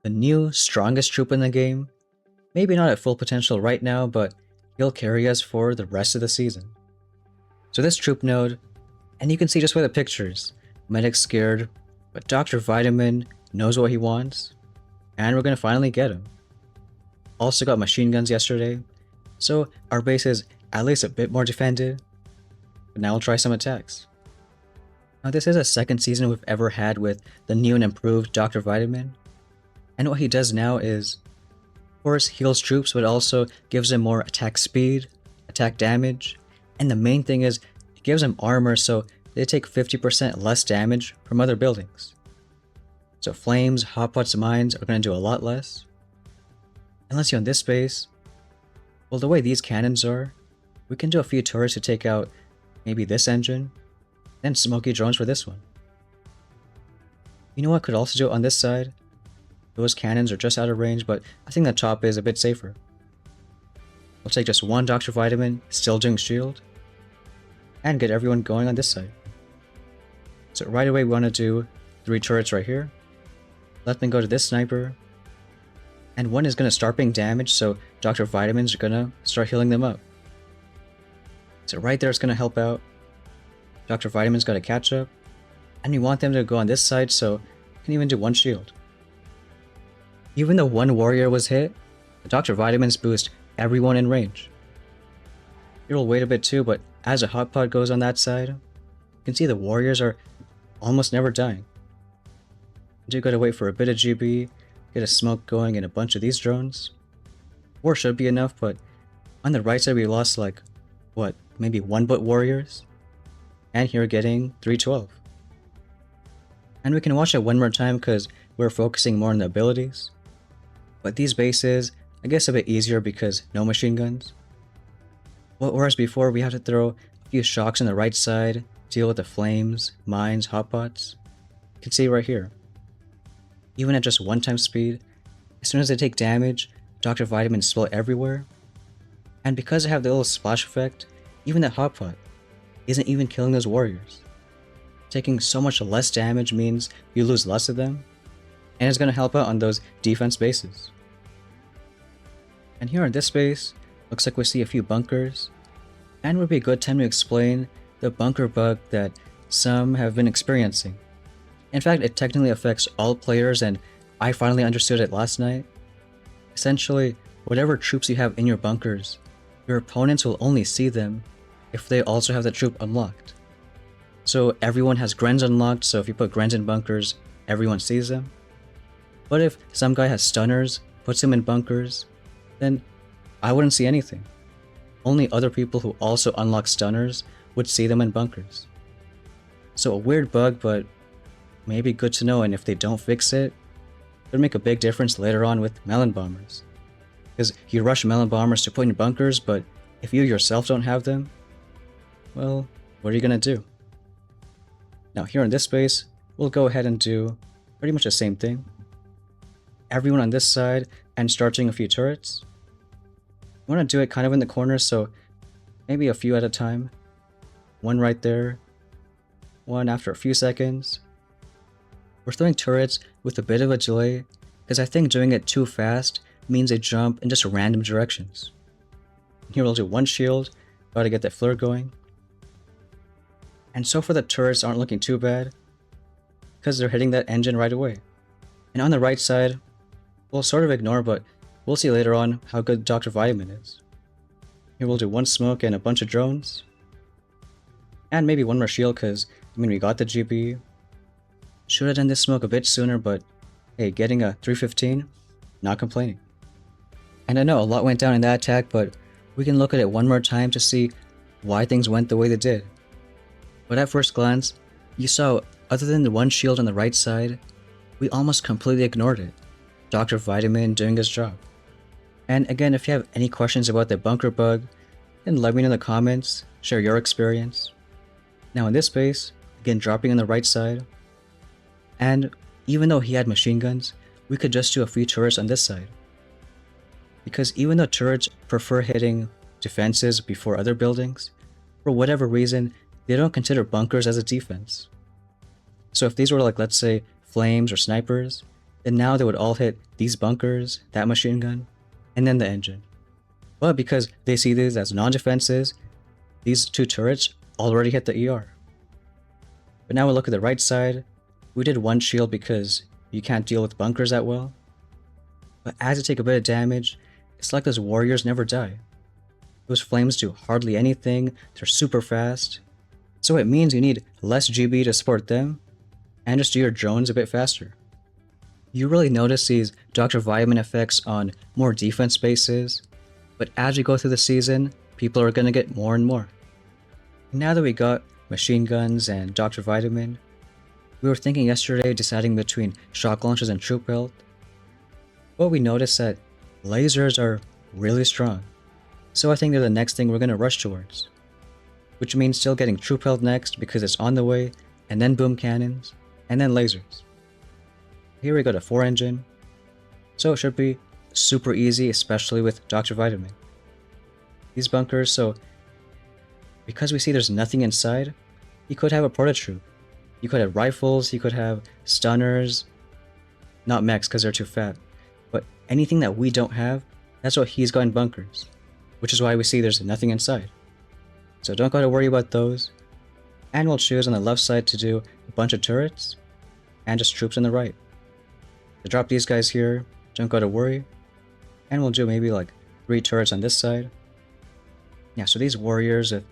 The new, strongest troop in the game. Maybe not at full potential right now, but he'll carry us for the rest of the season. So this troop node, and you can see just by the pictures, Medic's scared, but Dr. Vitamin knows what he wants, and we're gonna finally get him. Also got machine guns yesterday, so our base is at least a bit more defended, but now we'll try some attacks. Now this is a second season we've ever had with the new and improved Dr. Vitamin, and what he does now is, of course, heals troops, but also gives them more attack speed, attack damage, and the main thing is, it gives them armor so they take 50% less damage from other buildings. So flames, hotpots, mines are going to do a lot less. And let's see on this base, well, the way these cannons are, we can do a few turrets to take out maybe this engine, then smoky drones for this one. You know what could also do it on this side? Those cannons are just out of range, but I think the top is a bit safer. We'll take just one Dr. Vitamin, still doing shield, and get everyone going on this side. So right away we want to do 3 turrets right here. Let them go to this sniper. And one is going to start being damaged, so Dr. Vitamins are going to start healing them up. So right there is going to help out. Dr. Vitamins got to catch up. And we want them to go on this side, so we can even do 1 shield. Even though 1 warrior was hit, the Dr. Vitamins boost everyone in range. It'll wait a bit too, but as a hotpot goes on that side, you can see the warriors are almost never dying. You do gotta wait for a bit of GB, get a smoke going and a bunch of these drones. 4 should be enough, but on the right side we lost like, what, maybe 1 but warriors? And here we're getting 312. And we can watch it one more time because we're focusing more on the abilities. But these bases, I guess a bit easier because no machine guns. Whereas before we had to throw a few shocks on the right side, deal with the flames, mines, hotpots. You can see right here. Even at just 1 time speed, as soon as they take damage, Dr. Vitamins spill everywhere. And because they have the little splash effect, even that hotpot isn't even killing those warriors. Taking so much less damage means you lose less of them, and it's going to help out on those defense bases. And here on this base, looks like we see a few bunkers, and would be a good time to explain the bunker bug that some have been experiencing. In fact, it technically affects all players, and I finally understood it last night. Essentially, whatever troops you have in your bunkers, your opponents will only see them if they also have the troop unlocked. So everyone has Grens unlocked, so if you put Grens in bunkers, everyone sees them. But if some guy has stunners, puts him in bunkers, then I wouldn't see anything. Only other people who also unlock stunners would see them in bunkers. So a weird bug, but maybe good to know, and if they don't fix it, it'll make a big difference later on with melon bombers. Because you rush melon bombers to put in bunkers, but if you yourself don't have them, well, what are you gonna do? Now here in this space, we'll go ahead and do pretty much the same thing. Everyone on this side and start doing a few turrets. You want to do it kind of in the corner, so maybe a few at a time. 1 right there, 1 after a few seconds. We're throwing turrets with a bit of a delay because I think doing it too fast means they jump in just random directions. Here we'll do 1 shield, gotta get that flare going. And so far the turrets aren't looking too bad because they're hitting that engine right away. And on the right side, we'll sort of ignore, but we'll see later on how good Dr. Vitamin is. Here we'll do 1 smoke and a bunch of drones. And maybe 1 more shield because, I mean, we got the GB. Should have done this smoke a bit sooner, but hey, getting a 315, not complaining. And I know a lot went down in that attack, but we can look at it one more time to see why things went the way they did. But at first glance, you saw, other than the 1 shield on the right side, we almost completely ignored it. Dr. Vitamin doing his job. And again, if you have any questions about the bunker bug, then let me know in the comments, share your experience. Now in this base, again dropping on the right side, and even though he had machine guns, we could just do a few turrets on this side. Because even though turrets prefer hitting defenses before other buildings, for whatever reason, they don't consider bunkers as a defense. So if these were like, let's say, flames or snipers, then now they would all hit these bunkers, that machine gun, and then the engine. But because they see these as non-defenses, these two turrets already hit the ER. But now we look at the right side. We did one shield because you can't deal with bunkers that well. But as you take a bit of damage, it's like those warriors never die. Those flames do hardly anything, they're super fast. So it means you need less GB to support them, and just do your drones a bit faster. You really notice these Dr. Vitamin effects on more defense bases, but as we go through the season, people are gonna get more and more. Now that we got machine guns and Dr. Vitamin, we were thinking yesterday deciding between shock launchers and troop health, but we noticed that lasers are really strong. So I think they're the next thing we're gonna rush towards. Which means still getting troop health next because it's on the way, and then boom cannons, and then lasers. Here we go to 4 engine, so it should be super easy, especially with Dr. Vitamin. These bunkers, so because we see there's nothing inside, he could have a prototroop. You could have rifles, he could have stunners, not mechs because they're too fat, but anything that we don't have, that's what he's got in bunkers, which is why we see there's nothing inside. So don't gotta worry about those, and we'll choose on the left side to do a bunch of turrets, and just troops on the right. To drop these guys here, don't gotta worry, and we'll do maybe like 3 turrets on this side. Yeah, so these warriors, if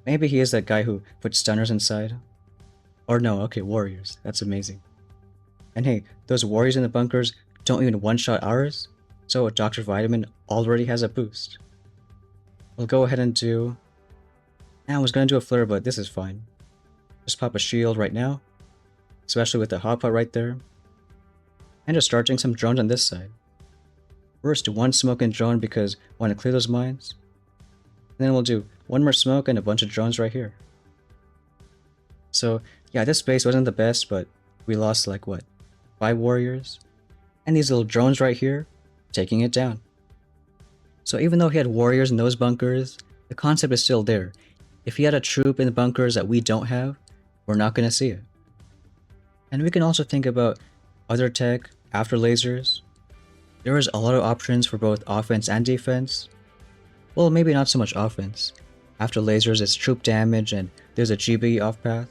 maybe he is that guy who put stunners inside. Or no, okay, warriors, that's amazing. And hey, those warriors in the bunkers don't even one-shot ours, so Dr. Vitamin already has a boost. We'll go ahead and do... I was gonna do a flare, but this is fine. Just pop a shield right now, especially with the hot pot right there. And just start doing some drones on this side. First, one smoke and drone because I want to clear those mines. And then we'll do one more smoke and a bunch of drones right here. So yeah, this base wasn't the best, but we lost like what, 5 warriors? And these little drones right here, taking it down. So even though he had warriors in those bunkers, the concept is still there. If he had a troop in the bunkers that we don't have, we're not going to see it. And we can also think about other tech after lasers. There is a lot of options for both offense and defense. Well, maybe not so much offense. After lasers, it's troop damage and there's a GB off path.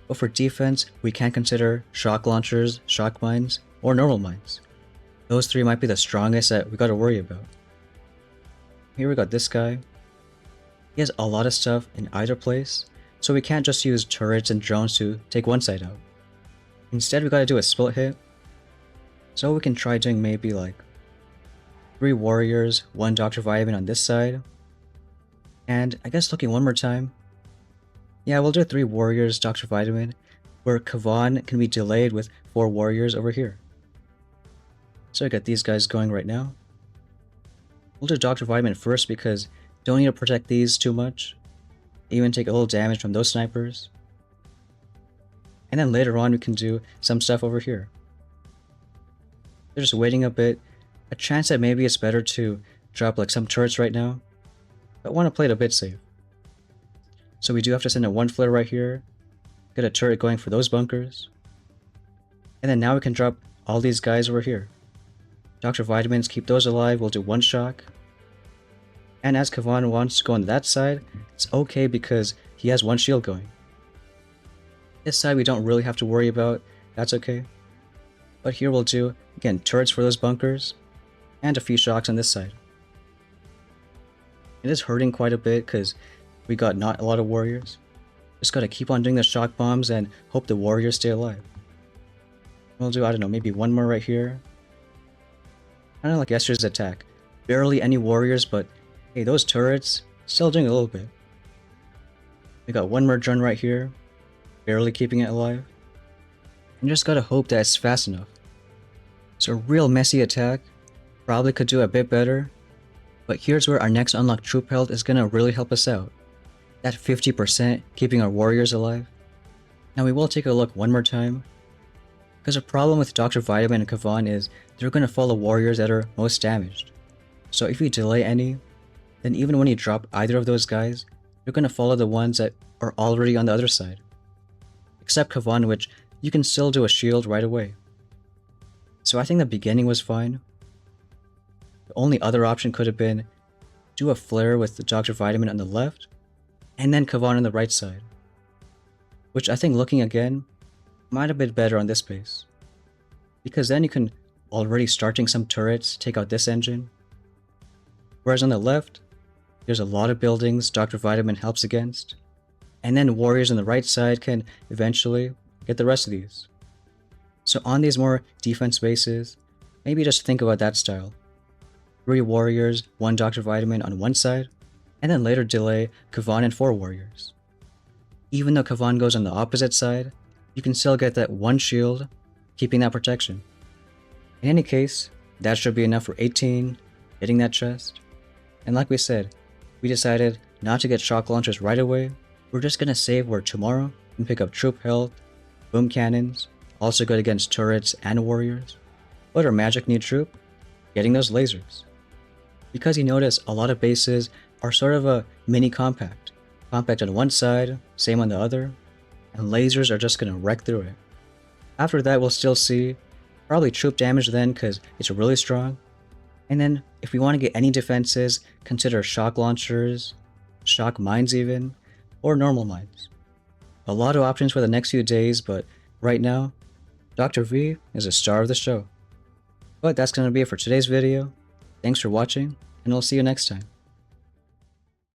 But for defense, we can consider shock launchers, shock mines, or normal mines. Those 3 might be the strongest that we gotta worry about. Here we got this guy. He has a lot of stuff in either place, so we can't just use turrets and drones to take one side out. Instead, we gotta do a split hit. So we can try doing maybe like 3 warriors, 1 Dr. Vitamin on this side. And I guess looking one more time. Yeah, we'll do 3 warriors, Dr. Vitamin, where Kavan can be delayed with 4 warriors over here. So I got these guys going right now. We'll do Dr. Vitamin first because don't need to protect these too much. Even take a little damage from those snipers. And then later on we can do some stuff over here. They're just waiting a bit. A chance that maybe it's better to drop like some turrets right now. But I want to play it a bit safe. So we do have to send a 1 flare right here. Get a turret going for those bunkers. And then now we can drop all these guys over here. Dr. Vitamins, keep those alive, we'll do 1 shock. And as Kavan wants to go on that side, it's okay because he has 1 shield going. This side we don't really have to worry about, that's okay. But here we'll do, again, turrets for those bunkers, and a few shocks on this side. It is hurting quite a bit because we got not a lot of warriors. Just gotta keep on doing the shock bombs and hope the warriors stay alive. We'll do, I don't know, maybe 1 more right here. Kinda like yesterday's attack. Barely any warriors, but hey, those turrets, still doing a little bit. We got 1 more drone right here. Barely keeping it alive. And just gotta hope that it's fast enough. So a real messy attack. Probably could do a bit better. But here's where our next unlocked troop health is gonna really help us out. That 50% keeping our warriors alive. Now we will take a look 1 more time. Because the problem with Dr. Vitamin and Kavan is they're gonna follow warriors that are most damaged. So if you delay any, then even when you drop either of those guys, you're gonna follow the ones that are already on the other side. Except Kavan, which you can still do a shield right away. So I think the beginning was fine. The only other option could have been do a flare with the Dr. Vitamin on the left, and then Kavan on the right side. Which I think looking again, might have been better on this base. Because then you can already starting some turrets, take out this engine. Whereas on the left, there's a lot of buildings Dr. Vitamin helps against. And then warriors on the right side can eventually get the rest of these. So on these more defense bases, maybe just think about that style. 3 warriors, 1 Dr. Vitamin on one side, and then later delay Kavan and 4 warriors. Even though Kavan goes on the opposite side, you can still get that 1 shield, keeping that protection. In any case, that should be enough for 18, hitting that chest. And like we said, we decided not to get shock launchers right away. We're just gonna save where tomorrow and pick up troop health, boom cannons, also good against turrets and warriors. But our magic need troop, getting those lasers. Because you notice a lot of bases are sort of a mini compact. Compact on one side, same on the other, and lasers are just gonna wreck through it. After that we'll still see probably troop damage then because it's really strong. And then if we want to get any defenses, consider shock launchers, shock mines even, or normal mines. A lot of options for the next few days, but right now, Dr. V is a star of the show. But that's going to be it for today's video. Thanks for watching, and I'll see you next time.